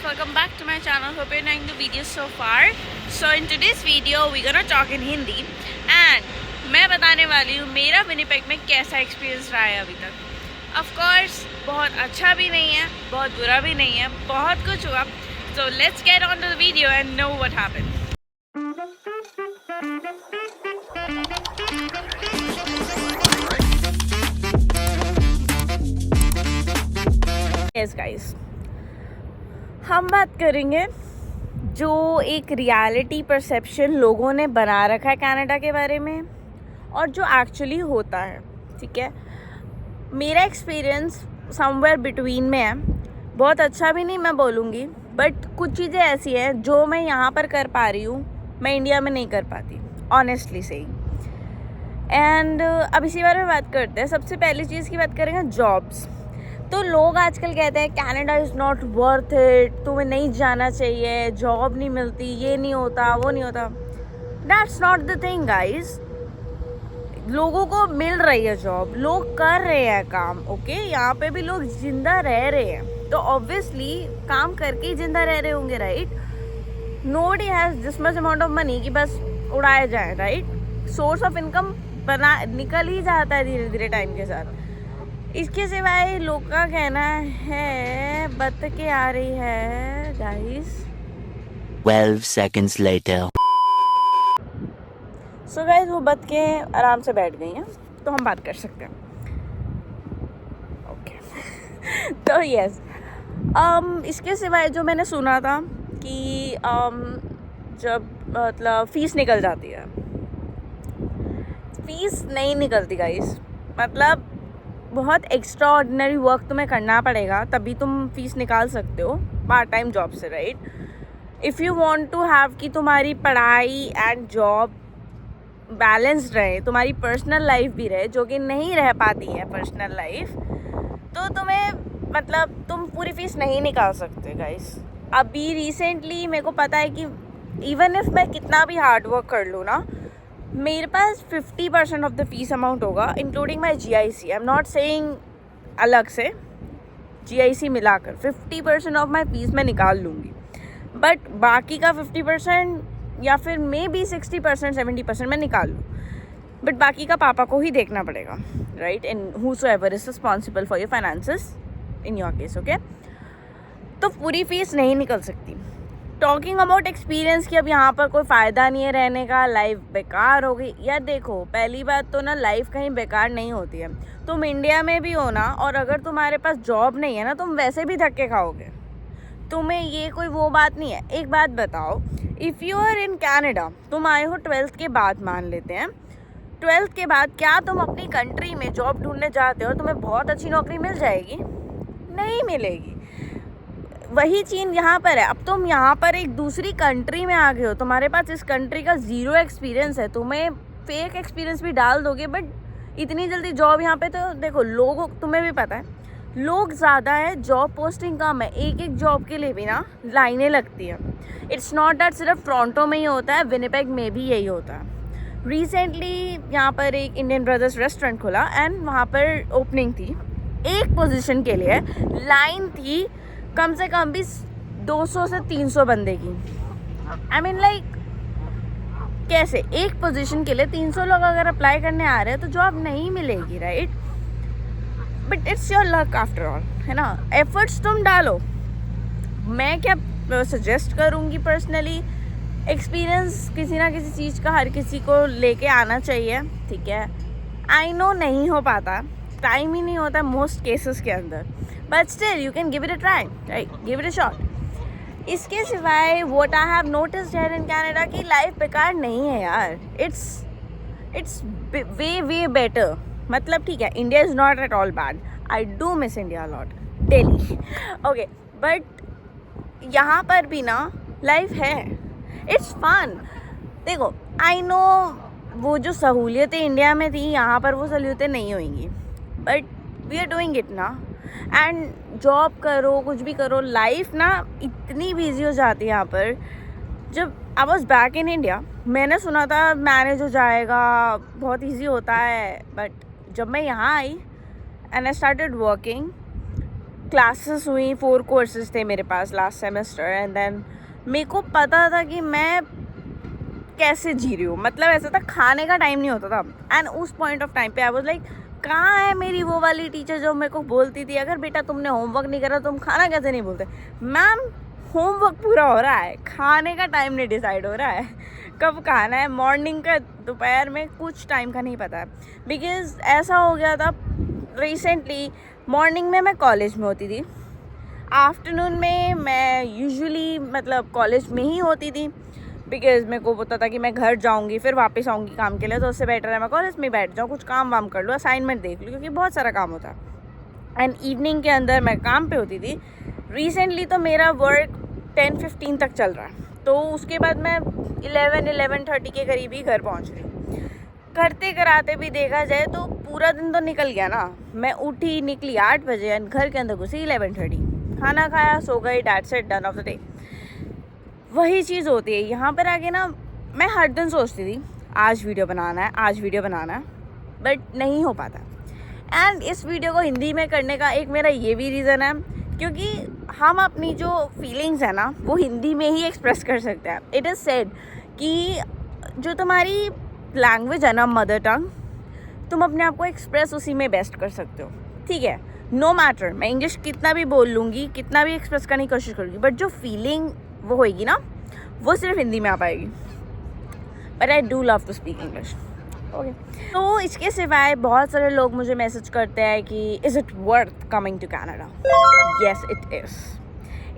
welcome back to my channel. Hope you're enjoying the video so far. So in today's video we're gonna talk in Hindi and मैं बताने वाली हूँ मेरा Winnipeg में कैसा experience रहा है अभी तक. Of course बहुत अच्छा भी नहीं है, बहुत बुरा भी नहीं है, बहुत कुछ हुआ. So let's get on to the video and know what happened. Yes guys, हम बात करेंगे जो एक रियलिटी परसेप्शन लोगों ने बना रखा है कनाडा के बारे में और जो एक्चुअली होता है. ठीक है, मेरा एक्सपीरियंस समवेयर बिटवीन में है. बहुत अच्छा भी नहीं मैं बोलूँगी, बट कुछ चीज़ें ऐसी हैं जो मैं यहाँ पर कर पा रही हूँ मैं इंडिया में नहीं कर पाती, ऑनेस्टली सही. एंड अब इसी बारे में बात करते हैं. सबसे पहली चीज़ की बात करेंगे जॉब्स. तो लोग आजकल कहते हैं Canada is not worth it, तुम्हें नहीं जाना चाहिए, जॉब नहीं मिलती, ये नहीं होता, वो नहीं होता. That's not the thing guys. लोगों को मिल रही है जॉब, लोग कर रहे हैं काम. ओके, यहाँ पे भी लोग जिंदा रह रहे हैं, तो ऑब्वियसली काम करके ही जिंदा रह रहे होंगे, right. Nobody has this much amount of money कि बस उड़ाए जाए, राइट. सोर्स ऑफ इनकम बना निकल ही जाता है धीरे धीरे टाइम के साथ. इसके सिवाय लोग का कहना है बत्तखें आ रही है guys. 12 seconds later. So guys वो बत्तखें आराम से बैठ गई हैं, तो हम बात कर सकते हैं. ओके. तो यस, इसके सिवाय जो मैंने सुना था कि जब मतलब फ़ीस निकल जाती है, फ़ीस नहीं निकलती गाइस. मतलब बहुत एक्स्ट्रा ऑर्डिनरी वर्क तुम्हें करना पड़ेगा तभी तुम फीस निकाल सकते हो पार्ट टाइम जॉब से, right. If you want to have कि तुम्हारी पढ़ाई एंड जॉब बैलेंस्ड रहे, तुम्हारी पर्सनल लाइफ भी रहे, जो कि नहीं रह पाती है पर्सनल लाइफ, तो तुम्हें मतलब तुम पूरी फीस नहीं निकाल सकते गाइस. अभी रिसेंटली मेरे को पता है कि इवन इफ़ मैं कितना भी हार्ड वर्क कर लूँ ना, मेरे पास 50% ऑफ द फीस अमाउंट होगा including my GIC. I am not saying अलग से, GIC मिलाकर 50% ऑफ माई फीस मैं निकाल लूँगी. बट बाकी का 50% या फिर मे बी 60% 70% मैं निकाल लूँ, बट बाकी का पापा को ही देखना पड़ेगा, right. And whosoever is responsible for your finances in your case. Okay, तो पूरी फीस नहीं निकल सकती. टॉकिंग अबाउट एक्सपीरियंस कि अब यहाँ पर कोई फ़ायदा नहीं है रहने का, लाइफ बेकार हो गई. यार देखो, पहली बात तो ना लाइफ कहीं बेकार नहीं होती है. तुम इंडिया में भी हो ना, और अगर तुम्हारे पास जॉब नहीं है ना, तुम वैसे भी धक्के खाओगे. तुम्हें ये कोई वो बात नहीं है. एक बात बताओ, if you are in Canada, तुम आए हो 12th के बाद, मान लेते हैं 12th के बाद, क्या तुम अपनी कंट्री में जॉब ढूंढने जाते हो, तुम्हें बहुत अच्छी नौकरी मिल जाएगी? नहीं मिलेगी. वही चीज़ यहाँ पर है. अब तुम यहाँ पर एक दूसरी कंट्री में आ गए हो, तुम्हारे पास इस कंट्री का ज़ीरो एक्सपीरियंस है, तुम्हें फेक एक्सपीरियंस भी डाल दोगे, बट इतनी जल्दी जॉब यहाँ पे, तो देखो लोग, तुम्हें भी पता है लोग ज़्यादा है, जॉब पोस्टिंग कम है. एक एक जॉब के लिए भी ना लाइनें लगती है. इट्स नॉट दैट सिर्फ टोरंटो में ही होता है, विनिपेग में भी यही होता है. रिसेंटली यहाँ पर एक इंडियन ब्रदर्स रेस्टोरेंट खुला एंड वहाँ पर ओपनिंग थी. एक पोजीशन के लिए लाइन थी कम से कम भी 200 से 300 बंदे की. आई मीन लाइक कैसे एक पोजीशन के लिए 300 लोग अगर अप्लाई करने आ रहे हैं तो जॉब नहीं मिलेगी, right. But it's your luck after all, है ना. एफर्ट्स तुम डालो. मैं क्या सजेस्ट करूँगी पर्सनली, एक्सपीरियंस किसी ना किसी चीज़ का हर किसी को लेके आना चाहिए. ठीक है, आई नो नहीं हो पाता, टाइम ही नहीं होता मोस्ट केसेस के अंदर, but still you can give it a try, right, give it a shot. इसके सिवाय what I have noticed here in Canada की लाइफ बेकार नहीं है यार. It's way better. मतलब ठीक है, India is not at all bad, I do miss India lot, daily. Okay, but यहाँ पर भी ना लाइफ है, इट्स फन. देखो, आई नो वो जो सहूलियतें इंडिया में थी यहाँ पर वो सहूलियतें नहीं होंगी, but we are doing it ना. एंड जॉब करो, कुछ भी करो, लाइफ ना इतनी बिजी हो जाती है यहाँ पर. जब I was back in India मैंने सुना था मैनेज हो जाएगा, बहुत इजी होता है, बट जब मैं यहाँ आई and I started working, classes हुई, 4 कोर्सेज थे मेरे पास लास्ट सेमेस्टर, एंड देन मेरे को पता था कि मैं कैसे जी रही हूँ. मतलब ऐसा था, खाने का टाइम नहीं होता था. एंड उस पॉइंट ऑफ टाइम पे आई वाज लाइक, कहाँ है मेरी वो वाली टीचर जो मेरे को बोलती थी अगर बेटा तुमने होमवर्क नहीं करा तुम खाना कैसे नहीं बोलते. मैम होमवर्क पूरा हो रहा है, खाने का टाइम नहीं डिसाइड हो रहा है. कब खाना है, मॉर्निंग का, दोपहर में, कुछ टाइम का नहीं पता है. बिकॉज ऐसा हो गया था रिसेंटली, मॉर्निंग में मैं कॉलेज में होती थी, आफ्टरनून में मैं यूजुअली मतलब कॉलेज में ही होती थी. बिकॉज मेरे को पता था कि मैं घर जाऊंगी फिर वापस आऊँगी काम के लिए, तो उससे बेटर है मैं कॉलेज में बैठ जाऊँ, कुछ काम वाम कर लूँ, असाइनमेंट देख लूँ, क्योंकि बहुत सारा काम होता है. एंड इवनिंग के अंदर मैं काम पे होती थी. रिसेंटली तो मेरा वर्क 10-15 तक चल रहा है, तो उसके बाद मैं 11-11:30 के करीब ही घर पहुँच रही. करते कराते भी देखा जाए तो पूरा दिन तो निकल गया ना. मैं उठी, निकली 8 बजे एंड घर के अंदर घुसी 11:30, खाना खाया, सो गई, that's it, done of the day. वही चीज़ होती है यहाँ पर आके ना. मैं हर दिन सोचती थी आज वीडियो बनाना है, आज वीडियो बनाना है, बट नहीं हो पाता. एंड इस वीडियो को हिंदी में करने का एक मेरा ये भी रीज़न है, क्योंकि हम अपनी जो फीलिंग्स है ना वो हिंदी में ही एक्सप्रेस कर सकते हैं. इट इज़ सेड कि जो तुम्हारी लैंग्वेज है ना, मदर टंग, तुम अपने आप को एक्सप्रेस उसी में बेस्ट कर सकते हो. ठीक है, नो मैटर मैं इंग्लिश कितना भी बोल लूँगी, कितना भी एक्सप्रेस करने की कोशिश करूँगी, बट जो फीलिंग वो होएगी ना वो सिर्फ हिंदी में आ पाएगी. But I do love to speak English. Okay, तो इसके सिवाय बहुत सारे लोग मुझे मैसेज करते हैं कि is it worth coming to Canada. Yes it is.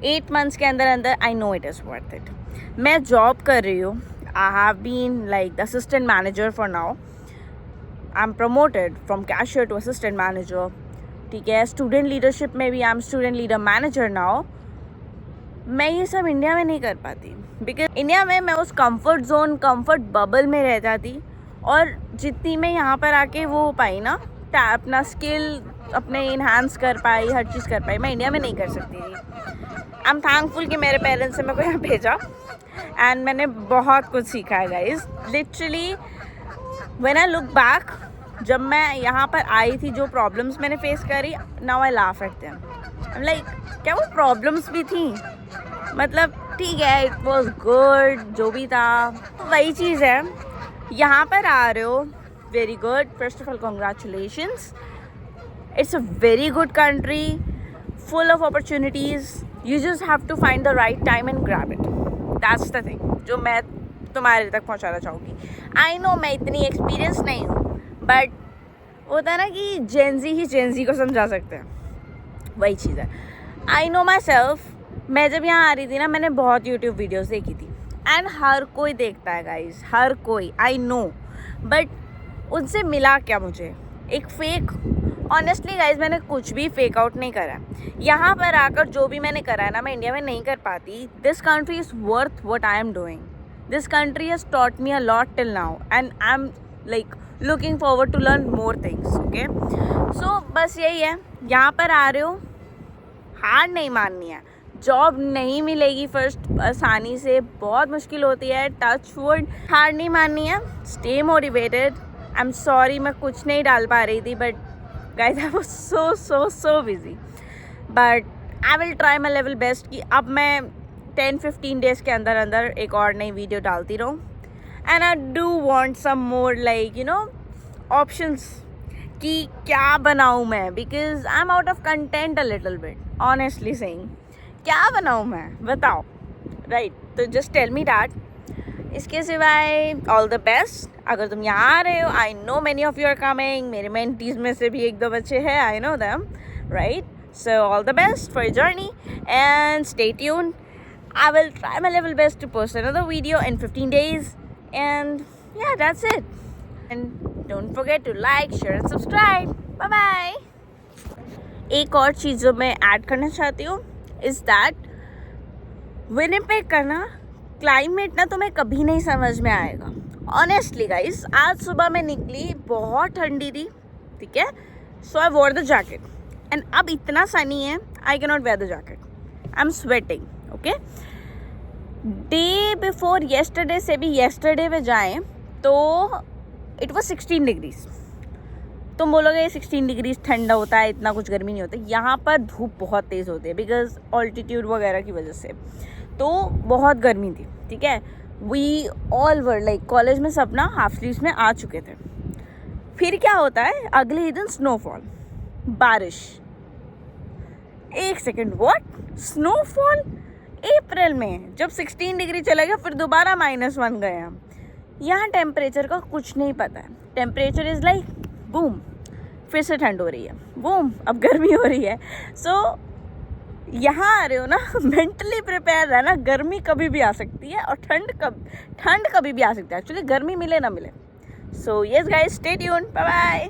8 months के अंदर अंदर I know it is worth it. मैं जॉब कर रही हूँ. I have been like the assistant manager for now. I am promoted from cashier to assistant manager. ठीक है, student leadership में भी I am student leader manager now. मैं ये सब इंडिया में नहीं कर पाती, बिकॉज इंडिया में मैं उस कंफर्ट जोन, कंफर्ट बबल में रह जाती, और जितनी मैं यहाँ पर आके वो हो पाई ना, अपना स्किल अपने इन्हांस कर पाई, हर चीज़ कर पाई, मैं इंडिया में नहीं कर सकती थी. आई एम थैंकफुल कि मेरे पेरेंट्स ने मेरे को यहाँ भेजा एंड मैंने बहुत कुछ सीखा है guys. Literally when I look back, जब मैं यहाँ पर आई थी जो प्रॉब्लम्स मैंने फेस करी, now I laugh at them. I am like, क्या वो प्रॉब्लम्स भी थी? मतलब ठीक है, इट वॉज गुड, जो भी था. वही चीज़ है, यहाँ पर आ रहे हो, very good. First of all congratulations. It's a very good country, full of opportunities. You just have to find the right time and grab it. That's the thing जो मैं तुम्हारे तक पहुँचाना चाहूँगी. आई नो मैं इतनी एक्सपीरियंस नहीं हूँ, बट होता है ना कि जेनजी ही जेनजी को समझा सकते हैं. वही चीज़ है. I know my self. मैं जब यहाँ आ रही थी ना, मैंने बहुत यूट्यूब वीडियोस देखी थी, एंड हर कोई देखता है गाइस, हर कोई, आई नो. बट उनसे मिला क्या मुझे? एक फेक. ऑनेस्टली गाइस, मैंने कुछ भी फेक आउट नहीं करा. यहाँ पर आकर जो भी मैंने करा है ना, मैं इंडिया में नहीं कर पाती. This country is worth what I am doing. This country has taught me a lot till now, and I am like looking forward to learn more things. Okay, so बस यही है. यहाँ पर आ रहे हो, हार नहीं माननी है. जॉब नहीं मिलेगी फर्स्ट आसानी से, बहुत मुश्किल होती है, टच वुड. हार नहीं माननी है. Stay motivated. I am sorry मैं कुछ नहीं डाल पा रही थी, but guys I was so busy. But I will try my level best कि अब मैं 10-15 डेज़ के अंदर अंदर एक और नई वीडियो डालती रहूँ. And I do want some more like you know options कि क्या बनाऊँ मैं, because I am out of content a little bit, honestly saying. क्या बनाऊँ मैं, बताओ. राइट, तो जस्ट टेल मी दैट. इसके सिवाय ऑल द बेस्ट. अगर तुम यहाँ आ रहे हो, I know many of you are coming. मेरे मेंटीज में से भी 1-2 बच्चे हैं, I know them, right. So all the best for your journey and stay tuned. I will try my level best to post another video in 15 days, and yeah, that's it. And don't forget to like, share and subscribe. Bye bye. एक और चीज़ जो मैं add करना चाहती हूँ is that Winnipeg का ना climate ना तुम्हें कभी नहीं समझ में आएगा. ऑनेस्टली गाइस, आज सुबह मैं निकली, बहुत ठंडी थी, ठीक है. So I wore the jacket, and अब इतना सनी है, I can not wear the jacket. I am sweating. Okay, day before yesterday से भी येस्टरडे में जाएं तो इट वाज 16 डिग्रीज. तुम बोलोगे 16 डिग्री ठंडा होता है, इतना कुछ गर्मी नहीं होता। यहाँ पर धूप बहुत तेज़ होती है बिकॉज ऑल्टीट्यूड वगैरह की वजह से, तो बहुत गर्मी थी, ठीक है। We all were like college में सब ना हाफ स्लीव्स में आ चुके थे। फिर क्या होता है, अगले ही दिन स्नोफॉल, बारिश। एक सेकेंड, व्हाट, स्नोफॉल अप्रैल में जब 16 डिग्री चला गया, फिर दोबारा -1 गए हम। यहाँ टेम्परेचर का कुछ नहीं पता है। टेम्परेचर इज़ लाइक बूम, फिर से ठंड हो रही है, बूम, अब गर्मी हो रही है। सो यहाँ आ रहे हो ना, मेंटली प्रिपेयर रहना, गर्मी कभी भी आ सकती है और ठंड कभी भी आ सकती है। एक्चुअली गर्मी मिले ना मिले। So yes guys, stay tuned, bye bye.